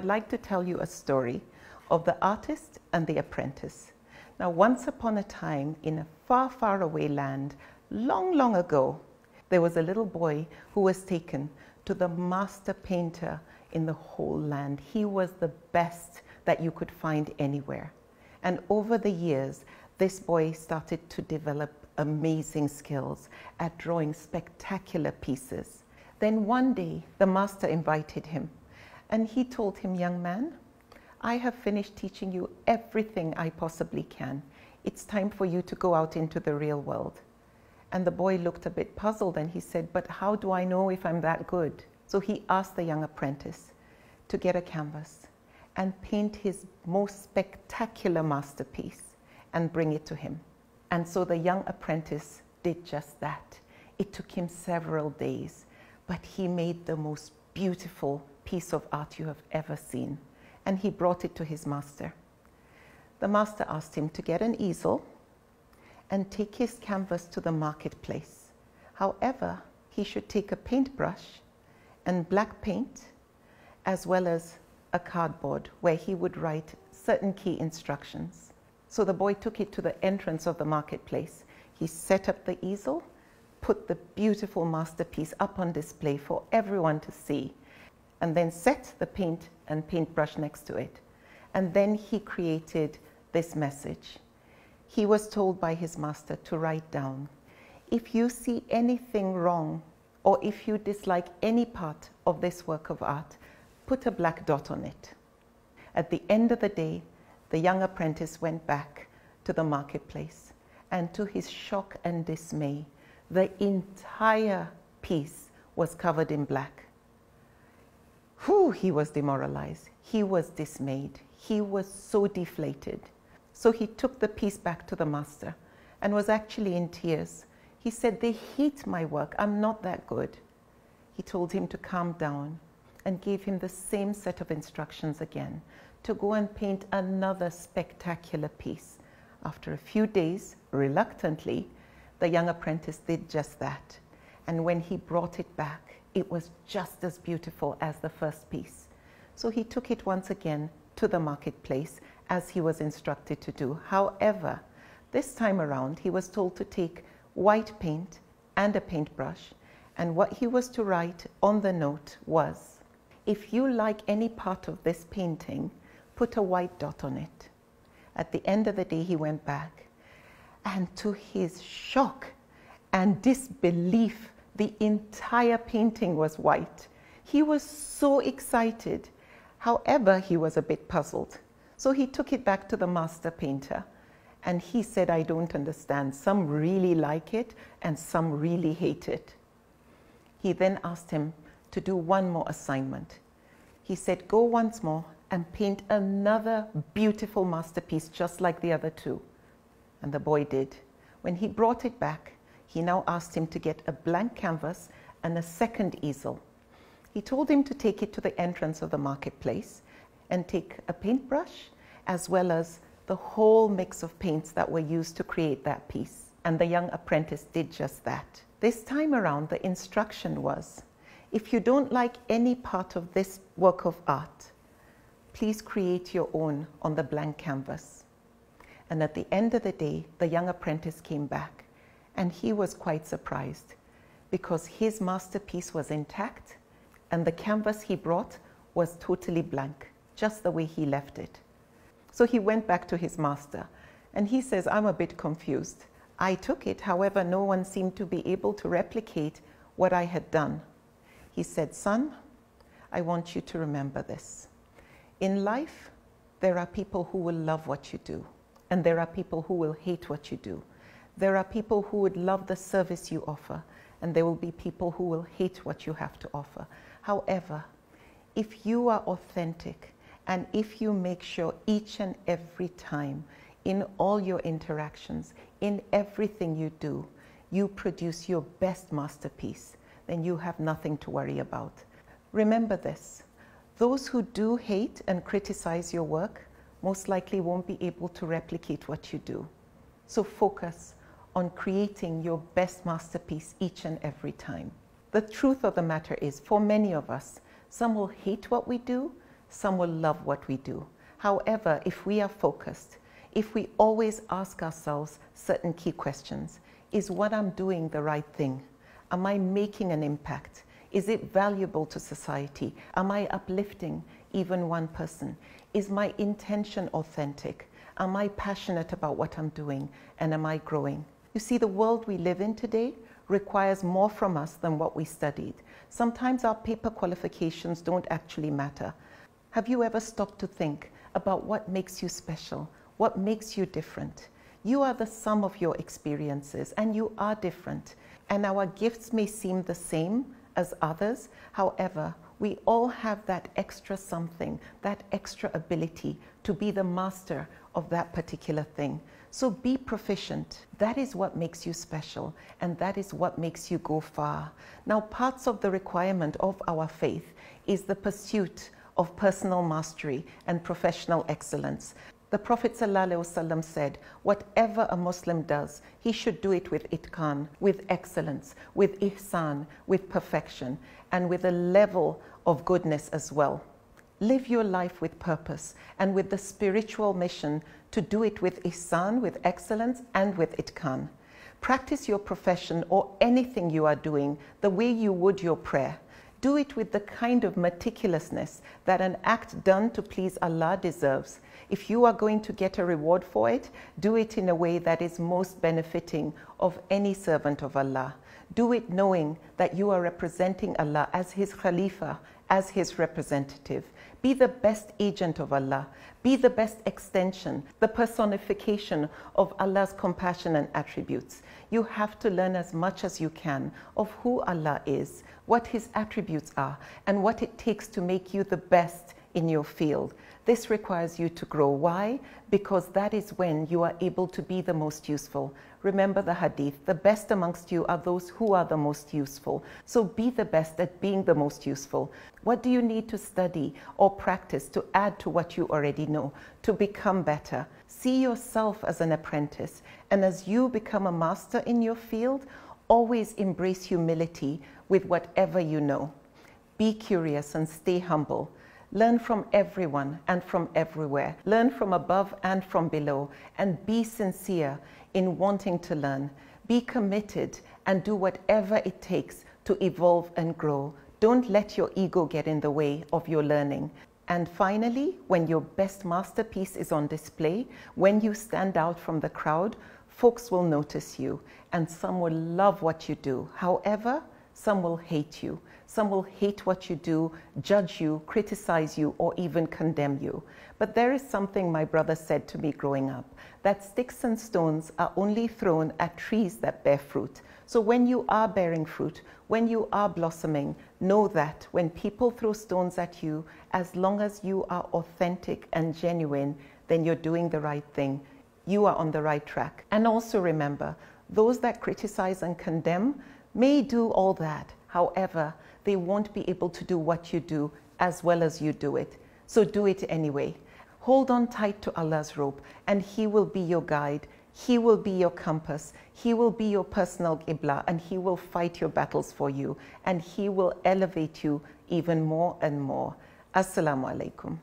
like to tell you a story of the artist and the apprentice. Now, once upon a time, in a far, far away land, long, long ago, there was a little boy who was taken to the master painter in the whole land. He was the best that you could find anywhere. And over the years, this boy started to develop amazing skills at drawing spectacular pieces. Then one day, the master invited him, and he told him, "Young man, I have finished teaching you everything I possibly can. It's time for you to go out into the real world." And the boy looked a bit puzzled, and he said, "But how do I know if I'm that good?" So he asked the young apprentice to get a canvas and paint his most spectacular masterpiece and bring it to him. And so the young apprentice did just that. It took him several days, but he made the most beautiful piece of art you have ever seen. And he brought it to his master. The master asked him to get an easel and take his canvas to the marketplace. However, he should take a paintbrush and black paint, as well as a cardboard where he would write certain key instructions. So the boy took it to the entrance of the marketplace. He set up the easel, put the beautiful masterpiece up on display for everyone to see, and then set the paint and paintbrush next to it. And then he created this message. He was told by his master to write down, "If you see anything wrong, or if you dislike any part of this work of art, put a black dot on it." At the end of the day, the young apprentice went back to the marketplace, and to his shock and dismay, the entire piece was covered in black. He was demoralized. He was dismayed. He was so deflated. So he took the piece back to the master and was actually in tears. He said, "They hate my work. I'm not that good." He told him to calm down and gave him the same set of instructions again to go and paint another spectacular piece. After a few days, reluctantly, the young apprentice did just that. And when he brought it back, it was just as beautiful as the first piece. So he took it once again to the marketplace as he was instructed to do. However, this time around, he was told to take white paint and a paintbrush, and what he was to write on the note was, "If you like any part of this painting, put a white dot on it." At the end of the day, he went back, and to his shock and disbelief, the entire painting was white. He was so excited. However, he was a bit puzzled. So he took it back to the master painter, and he said, "I don't understand. Some really like it, and some really hate it." He then asked him to do one more assignment. He said, "Go once more and paint another beautiful masterpiece just like the other two." And the boy did. When he brought it back, he now asked him to get a blank canvas and a second easel. He told him to take it to the entrance of the marketplace and take a paintbrush as well as the whole mix of paints that were used to create that piece. And the young apprentice did just that. This time around, the instruction was, "If you don't like any part of this work of art, please create your own on the blank canvas." And at the end of the day, the young apprentice came back, and he was quite surprised because his masterpiece was intact and the canvas he brought was totally blank, just the way he left it. So he went back to his master, and he says, "I'm a bit confused. I took it, however, no one seemed to be able to replicate what I had done." He said, "Son, I want you to remember this. In life, there are people who will love what you do, and there are people who will hate what you do. There are people who would love the service you offer, and there will be people who will hate what you have to offer. However, if you are authentic, and if you make sure each and every time, in all your interactions, in everything you do, you produce your best masterpiece, then you have nothing to worry about. Remember this, those who do hate and criticize your work most likely won't be able to replicate what you do. So focus on creating your best masterpiece each and every time. The truth of the matter is, for many of us, some will hate what we do, some will love what we do. However, if we are focused, if we always ask ourselves certain key questions, is what I'm doing the right thing? Am I making an impact? Is it valuable to society? Am I uplifting even one person? Is my intention authentic? Am I passionate about what I'm doing? And am I growing? You see, the world we live in today requires more from us than what we studied. Sometimes our paper qualifications don't actually matter. Have you ever stopped to think about what makes you special? What makes you different? You are the sum of your experiences, and you are different. And our gifts may seem the same as others. However, we all have that extra something, that extra ability to be the master of that particular thing. So be proficient. That is what makes you special, and that is what makes you go far. Now, parts of the requirement of our faith is the pursuit of personal mastery and professional excellence. The Prophet ﷺ said, whatever a Muslim does, he should do it with itqan, with excellence, with ihsan, with perfection, and with a level of goodness as well. Live your life with purpose and with the spiritual mission to do it with ihsan, with excellence, and with itqan. Practice your profession or anything you are doing the way you would your prayer. Do it with the kind of meticulousness that an act done to please Allah deserves. If you are going to get a reward for it, do it in a way that is most benefiting of any servant of Allah. Do it knowing that you are representing Allah as His Khalifa, as His representative. Be the best agent of Allah. Be the best extension, the personification of Allah's compassion and attributes. You have to learn as much as you can of who Allah is, what His attributes are, and what it takes to make you the best in your field. This requires you to grow. Why? Because that is when you are able to be the most useful. Remember the hadith, the best amongst you are those who are the most useful. So be the best at being the most useful. What do you need to study or practice to add to what you already know, to become better? See yourself as an apprentice, and as you become a master in your field, always embrace humility with whatever you know. Be curious and stay humble. Learn from everyone and from everywhere. Learn from above and from below, and be sincere in wanting to learn. Be committed and do whatever it takes to evolve and grow. Don't let your ego get in the way of your learning. And finally, when your best masterpiece is on display, when you stand out from the crowd, folks will notice you, and some will love what you do. However, some will hate you. Some will hate what you do, judge you, criticize you, or even condemn you. But there is something my brother said to me growing up, that sticks and stones are only thrown at trees that bear fruit. So when you are bearing fruit, when you are blossoming, know that when people throw stones at you, as long as you are authentic and genuine, then you're doing the right thing. You are on the right track. And also remember, those that criticize and condemn may do all that. However, they won't be able to do what you do as well as you do it. So do it anyway. Hold on tight to Allah's rope, and He will be your guide. He will be your compass. He will be your personal qibla, and He will fight your battles for you, and He will elevate you even more and more. Assalamu alaikum.